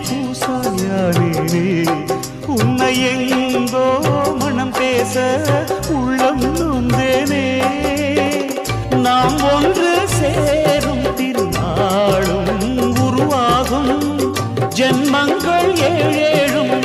பூசாயானே உன்னை எங்கோ மனம் பேச உள்ளம் நொந்தேனே நாம் ஒன்று சேரும் திருநாளும் உருவாகும் ஜென்மங்கள் ஏழேழும்